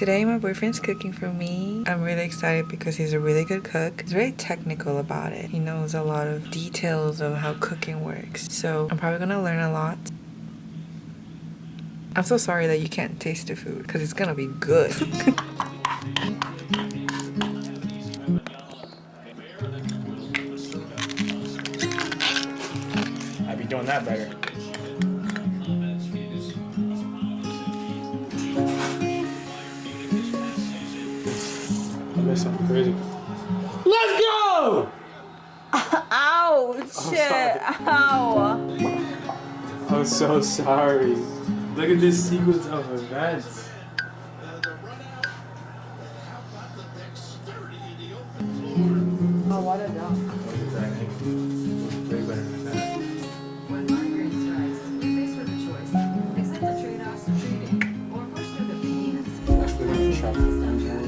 Today my boyfriend's cooking for me. I'm really excited because he's a really good cook. He's very technical about it. He knows a lot of details of how cooking works. So I'm probably gonna learn a lot. I'm so sorry that you can't taste the food because it's gonna be good. I'd be doing that better. I missed something crazy. Let's go! Ow! Shit! Ow! I'm so sorry. Look at this sequence of events. Oh, what a dog. Way better than that. When migraine strikes, you're faced with a choice. Accept the trade-offs of treating, or push through the pain. Actually, let me chop it down more.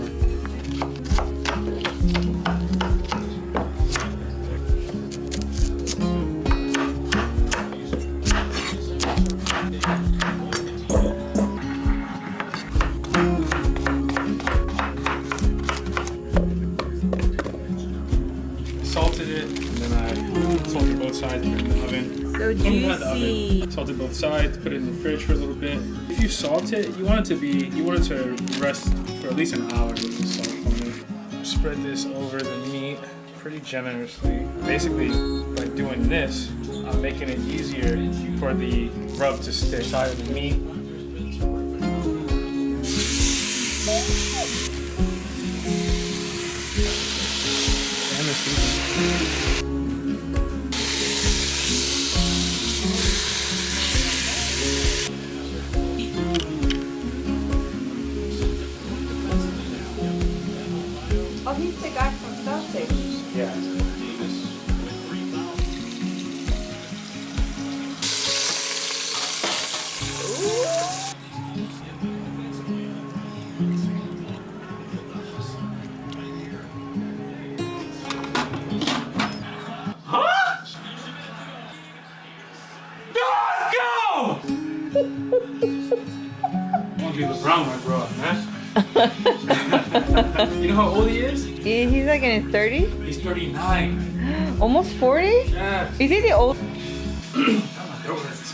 Salted it, and then I salted both sides, put it in the oven. So Not the oven. juicy. Salted both sides, put it in the fridge for a little bit. If you salt it, you want it to rest for at least an hour with the salt on it. Spread this over the meat pretty generously. Basically, by doing this, I'm making it easier for the rub to stick inside of the meat. And the seasoning. Oh, he's the guy from Celtic. Yeah. Be LeBron when I grow up, man. You know how old he is? He's like in his 30s? He's 39. Almost 40? Yeah. Is he the old? My throat hurts.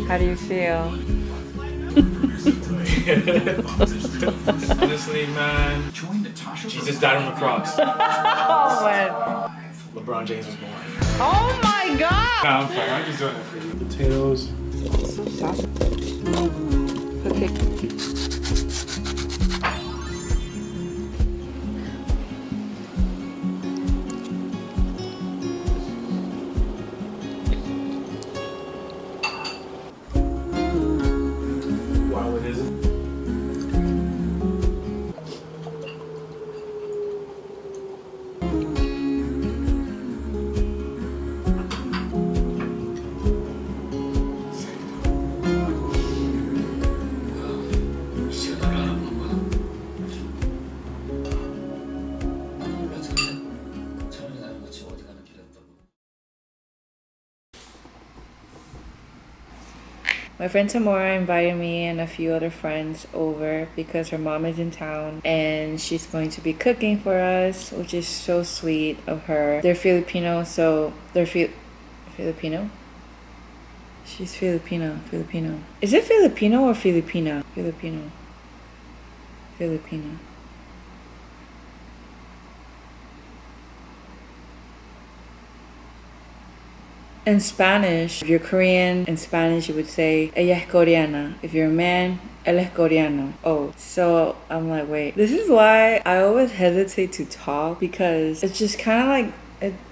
How do you feel? Honestly, man. Jesus died on the cross. Oh man. LeBron James was born. Oh my god! No, I'm fine. I'm just doing it for you. Potatoes. So saucy. Okay. Wow, it isn't. My friend Tamora invited me and a few other friends over because her mom is in town and she's going to be cooking for us, which is so sweet of her. They're Filipino, so they're Filipino? She's Filipino. Is it Filipino or Filipina? Filipino. In Spanish, if you're Korean, in Spanish you would say, ella es coreana. If you're a man, él es coreano. Oh, so I'm like, wait. This is why I always hesitate to talk because it's just kind of like,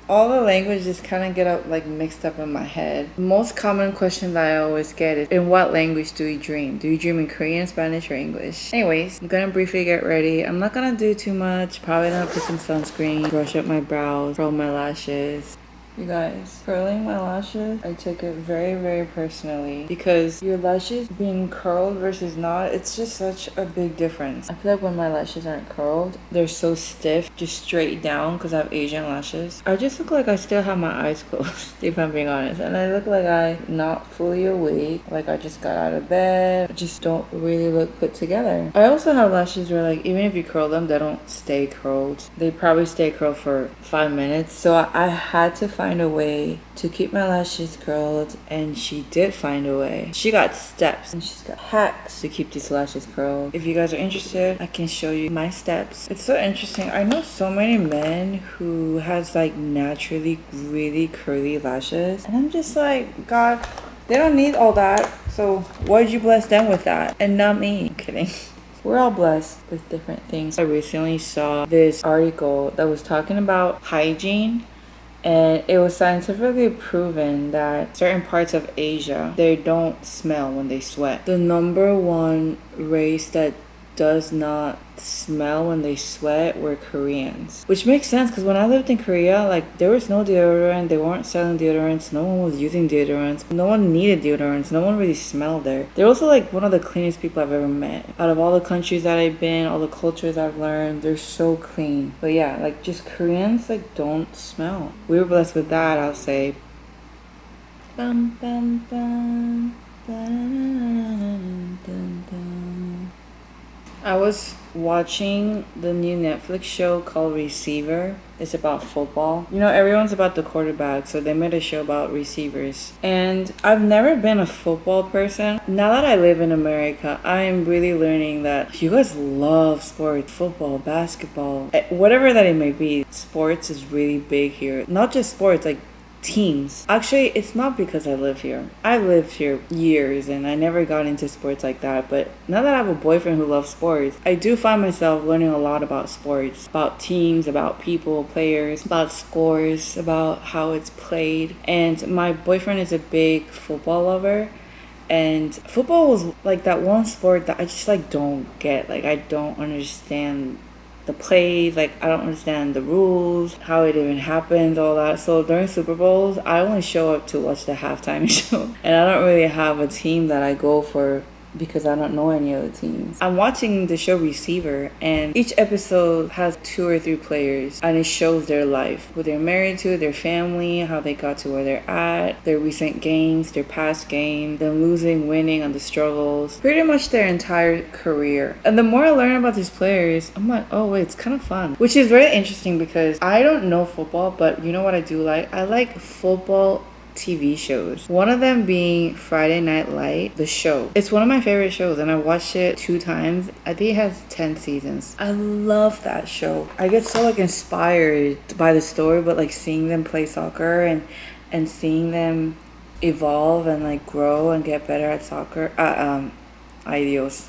all the language just kind of get up like mixed up in my head. The most common question that I always get is, in what language do you dream? Do you dream in Korean, Spanish, or English? Anyways, I'm gonna briefly get ready. I'm not gonna do too much. Probably gonna put some sunscreen, brush up my brows, curl my lashes. You guys, curling my lashes, I took it very, very personally because your lashes being curled versus not, it's just such a big difference. I feel like when my lashes aren't curled, they're so stiff, just straight down because I have Asian lashes. I just look like I still have my eyes closed, if I'm being honest. And I look like I'm not fully awake, like I just got out of bed. I just don't really look put together. I also have lashes where like, even if you curl them, they don't stay curled. They probably stay curled for 5 minutes. So I had to find a way to keep my lashes curled, and she did find a way. She got steps and she's got hacks to keep these lashes curled. If you guys are interested, I can show you my steps. It's so interesting. I know so many men who has like naturally really curly lashes, and I'm just like, God, they don't need all that. So why'd you bless them with that and not me? I'm kidding. We're all blessed with different things. I recently saw this article that was talking about hygiene, and it was scientifically proven that certain parts of Asia, they don't smell when they sweat. The number one race that does not smell when they sweat were Koreans, which makes sense because when I lived in Korea, like there was no deodorant, they weren't selling deodorants, no one was using deodorants, no one needed deodorants, no one really smelled there. They're also like one of the cleanest people I've ever met. Out of all the countries that I've been, all the cultures I've learned, they're so clean. But yeah, like just Koreans like don't smell. We were blessed with that, I'll say. Bum, bum, bum, bum, bum, bum. I was watching the new Netflix show called Receiver. It's about football. You know, everyone's about the quarterback, so they made a show about receivers. And I've never been a football person. Now that I live in America, I am really learning that you guys love sports, football, basketball, whatever that it may be. Sports is really big here. Not just sports, like teams. Actually, it's not because I live here. I lived here years and I never got into sports like that. But now that I have a boyfriend who loves sports, I do find myself learning a lot about sports, about teams, about people, players, about scores, about how it's played. And my boyfriend is a big football lover. And football was like that one sport that I just like don't get. Like I don't understand the plays, like I don't understand the rules, how it even happens, all that. So during Super Bowls, I only show up to watch the halftime show. And I don't really have a team that I go for because I don't know any other teams. I'm watching the show Receiver, and each episode has 2 or 3 players, and it shows their life, who they're married to, their family, how they got to where they're at, their recent games, their past games, them losing, winning, and the struggles, pretty much their entire career. And the more I learn about these players, I'm like, oh wait, it's kind of fun. Which is very interesting because I don't know football, but you know what I do like? I like football TV shows. One of them being Friday Night Light, the show. It's one of my favorite shows and I watched it 2 times. I think it has 10 seasons. I love that show. I get so like inspired by the story, but like seeing them play soccer and seeing them evolve and like grow and get better at soccer. Ideals.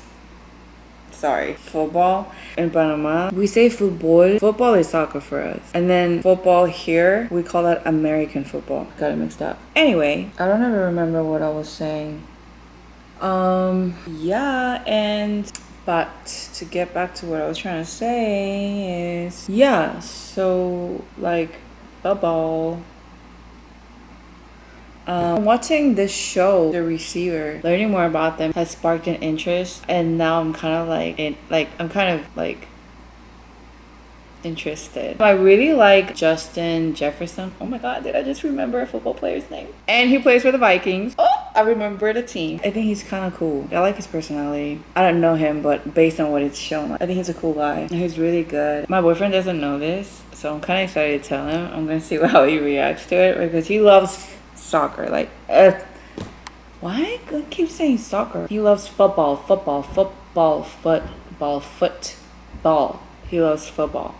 Sorry, football. In Panama, we say football. Football is soccer for us. And then football here, we call that American football. Got it mixed up. Anyway, I don't ever remember what I was saying. Yeah, but to get back to what I was trying to say is, yeah, so like football. Watching this show, The Receiver, learning more about them has sparked an interest, and now I'm kind of like interested. I really like Justin Jefferson. Oh my god, did I just remember a football player's name? And he plays for the Vikings. Oh, I remember the team. I think he's kind of cool. I like his personality. I don't know him, but based on what it's shown, I think he's a cool guy. And he's really good. My boyfriend doesn't know this, so I'm kind of excited to tell him. I'm gonna see how he reacts to it because he loves soccer. Like, why I keep saying soccer? He loves football. He loves football.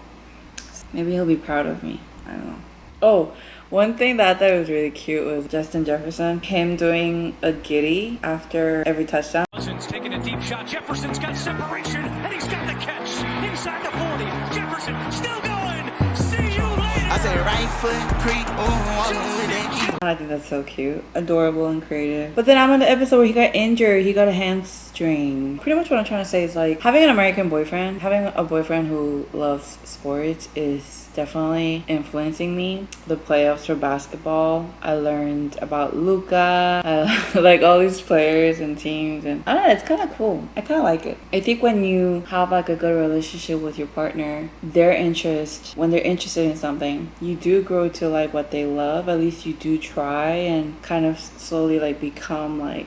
Maybe he'll be proud of me. I don't know. Oh, one thing that I thought was really cute was Justin Jefferson, him doing a giddy after every touchdown. Jefferson's taking a deep shot. Jefferson's got separation, and he's got the catch inside the 40. Jefferson still going. See you later. I said right foot creep, all the way that key. I think that's so cute, adorable, and creative. But then I'm on the episode where he got injured. He got a hamstring. Pretty much what I'm trying to say is like having an American boyfriend, having a boyfriend who loves sports is definitely influencing me. The playoffs for basketball, I learned about Luka, like all these players and teams, and I don't know, it's kind of cool. I kind of like it. I think when you have like a good relationship with your partner, when they're interested in something, you do grow to like what they love. At least you do try and kind of slowly like become like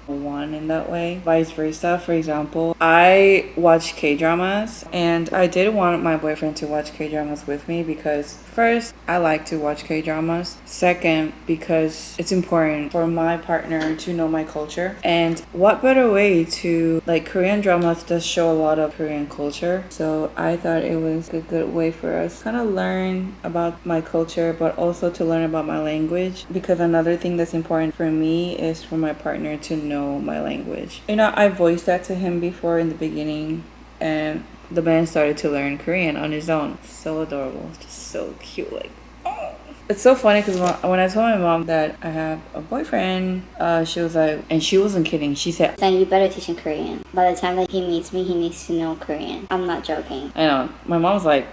one in that way. Vice versa. For example, I watch K-dramas and I did want my boyfriend to watch K-dramas with me because first, I like to watch K-dramas. Second, because it's important for my partner to know my culture. And what better way to, like, Korean dramas does show a lot of Korean culture. So I thought it was a good way for us to kind of learn about my culture, but also to learn about my language. Because another thing that's important for me is for my partner to know my language. You know, I voiced that to him before in the beginning, and the man started to learn Korean on his own. So adorable, just so cute. Like, oh. It's so funny because when I told my mom that I have a boyfriend, she was like, and she wasn't kidding. She said, "Then you better teach him Korean. By the time that he meets me, he needs to know Korean." I'm not joking. I know. My mom's like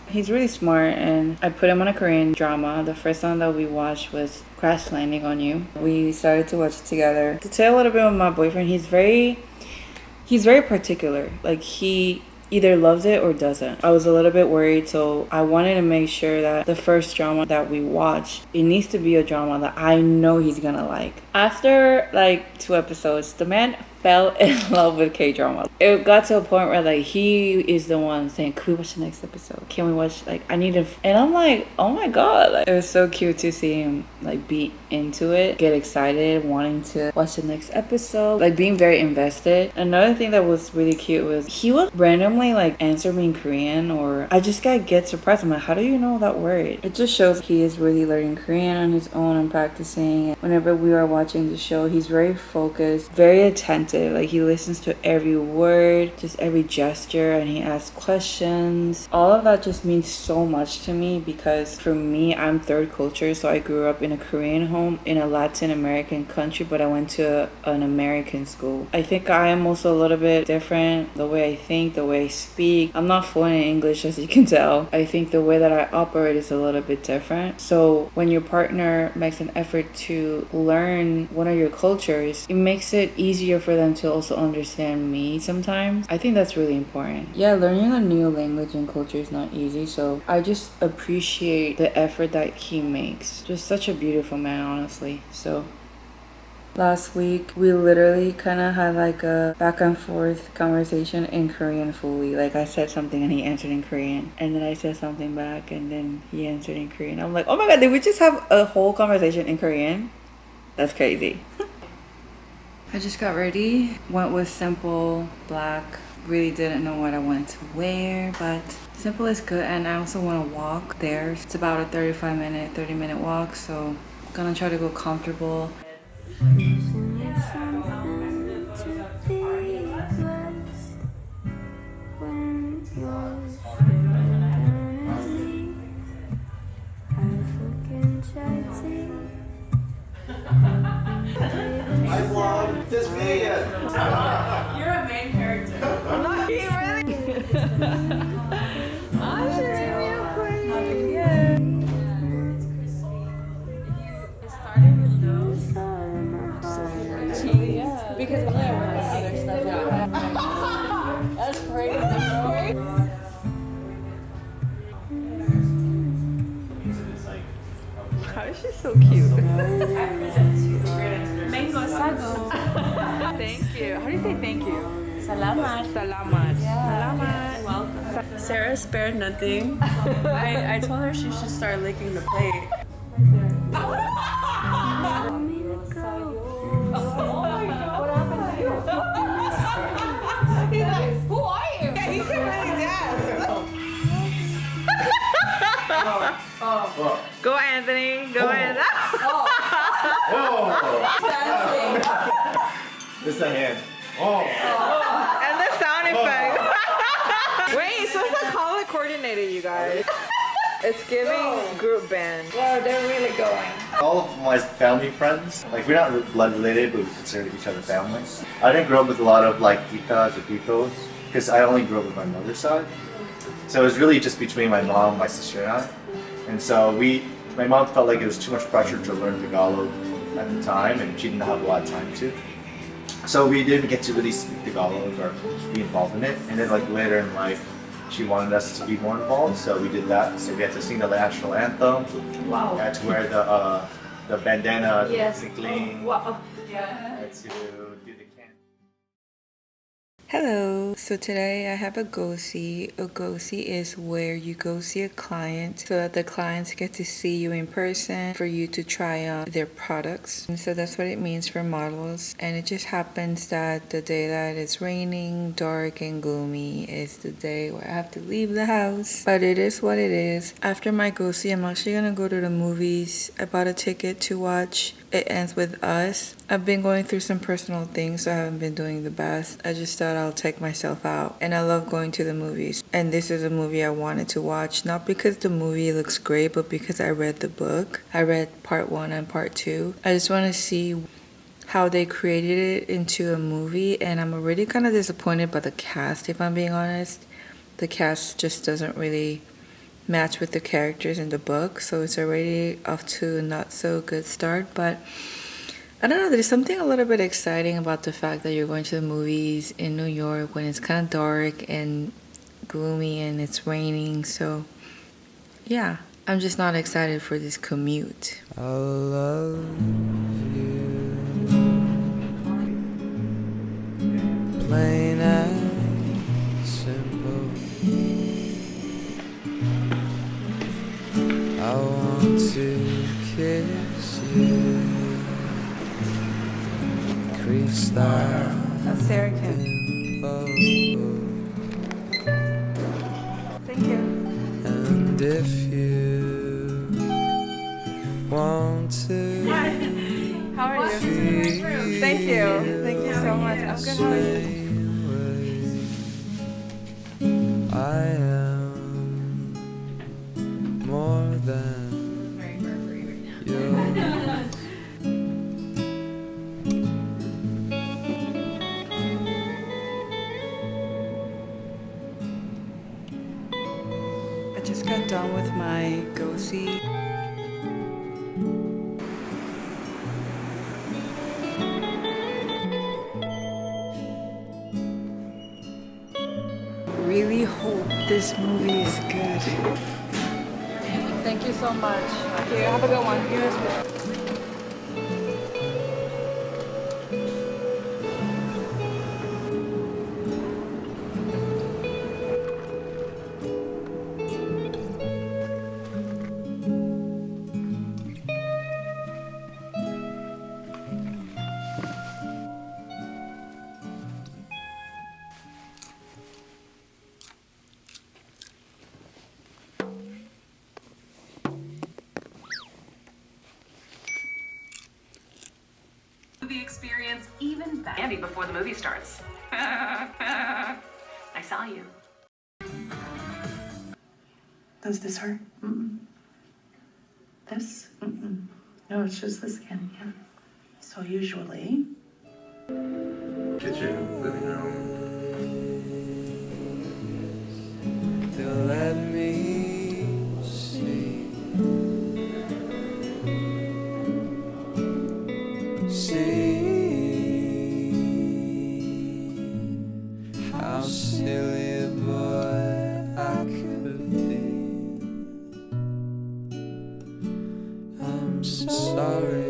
he's really smart, and I put him on a Korean drama. The first one that we watched was Crash Landing on You. We started to watch it together. To tell a little bit about my boyfriend, he's very particular. Like, he either loves it or doesn't. I was a little bit worried, so I wanted to make sure that the first drama that we watch, it needs to be a drama that I know he's gonna like. After like 2 episodes, the man fell in love with K-drama. It got to a point where like he is the one saying, "Can we watch the next episode? Can we watch, like, I need to," and I'm like, oh my god, like, it was so cute to see him like be into it, get excited, wanting to watch the next episode, like being very invested. Another thing that was really cute was he would randomly like answer me in Korean, or I just get surprised. I'm like, how do you know that word? It just shows he is really learning Korean on his own and practicing. Whenever we are watching the show, he's very focused, very attentive. Like, he listens to every word, just every gesture, and he asks questions. All of that just means so much to me because for me, I'm third culture, so I grew up in a Korean home in a Latin American country, but I went to an American school. I think I am also a little bit different, the way I think, the way I speak. I'm not fluent in English, as you can tell. I think the way that I operate is a little bit different. So when your partner makes an effort to learn one of your cultures, it makes it easier for them to also understand me sometimes. I think that's really important. Yeah, learning a new language and culture is not easy, so I just appreciate the effort that he makes. Just such a beautiful man, honestly. So last week, we literally kind of had like a back and forth conversation in Korean fully. Like, I said something and he answered in Korean, and then I said something back and then he answered in Korean. I'm like, oh my god, did we just have a whole conversation in Korean? That's crazy. I just got ready, went with simple black. Really didn't know what I wanted to wear, but simple is good. And I also want to walk there. It's about a 30-minute walk, so I'm gonna try to go comfortable. I love this video. You're a main character. I'm not really. I should be real quick. Yeah. It started with those. Yeah. Because when I work on other stuff. Yeah. That's crazy, bro. How is she so cute? Mango sago. Thank you. How do you say thank you? Salamat. Salamat. Yeah. Salamat. Welcome. Sarah spared nothing. I told her she should start licking the plate. Who are you? Yeah, he can really dance. Go Anthony. Go Anthony. This is a hand. Oh. And the sound effect. Wait, so it's a color coordinated, you guys. It's giving group band. Wow, they're really going. All of my family friends, like, we're not blood related, but we consider each other family. I didn't grow up with a lot of like titas or titos because I only grew up with my mother's side. So it was really just between my mom, my sister, and I. And so my mom felt like it was too much pressure to learn Tagalog at the time, and she didn't have a lot of time to. So we didn't get to really speak Tagalog or be involved in it. And then like later in life, she wanted us to be more involved, so we did that. So we had to sing the national anthem. Wow. We had to wear the bandana, Yes. clean. Wow. Had to do the can. Hello, so today I have a go-see. A go-see is where you go see a client so that the clients get to see you in person for you to try on their products. And so that's what it means for models. And it just happens that the day that it's raining, dark, and gloomy is the day where I have to leave the house. But it is what it is. After my go-see, I'm actually gonna go to the movies. I bought a ticket to watch It Ends With Us. I've been going through some personal things, so I haven't been doing the best. I just thought I'll take myself out. And I love going to the movies. And this is a movie I wanted to watch, not because the movie looks great, but because I read the book. I read part 1 and part 2. I just want to see how they created it into a movie, and I'm already kind of disappointed by the cast, if I'm being honest. The cast just doesn't really match with the characters in the book, so it's already off to a not so good start. But I don't know, there's something a little bit exciting about the fact that you're going to the movies in New York when it's kind of dark and gloomy and it's raining. So yeah, I'm just not excited for this commute. I love you, plain and simple. I want to kiss you, crease that Sarah Kim. Thank you. And if you want to, How are you? Thank you. Thank you so much. I'm good. How are you? I am more than yours. I just got done with my go-see. Really hope this movie is good. Thank you so much. Thank you. Have a good one. You as well. The experience even better. Andy before the movie starts. I saw you. Does this hurt? Mm-mm. This? Mm-mm. No, it's just the skin, yeah. So usually... Kitchen, living room. They'll let me see how silly a boy I could be. I'm sorry.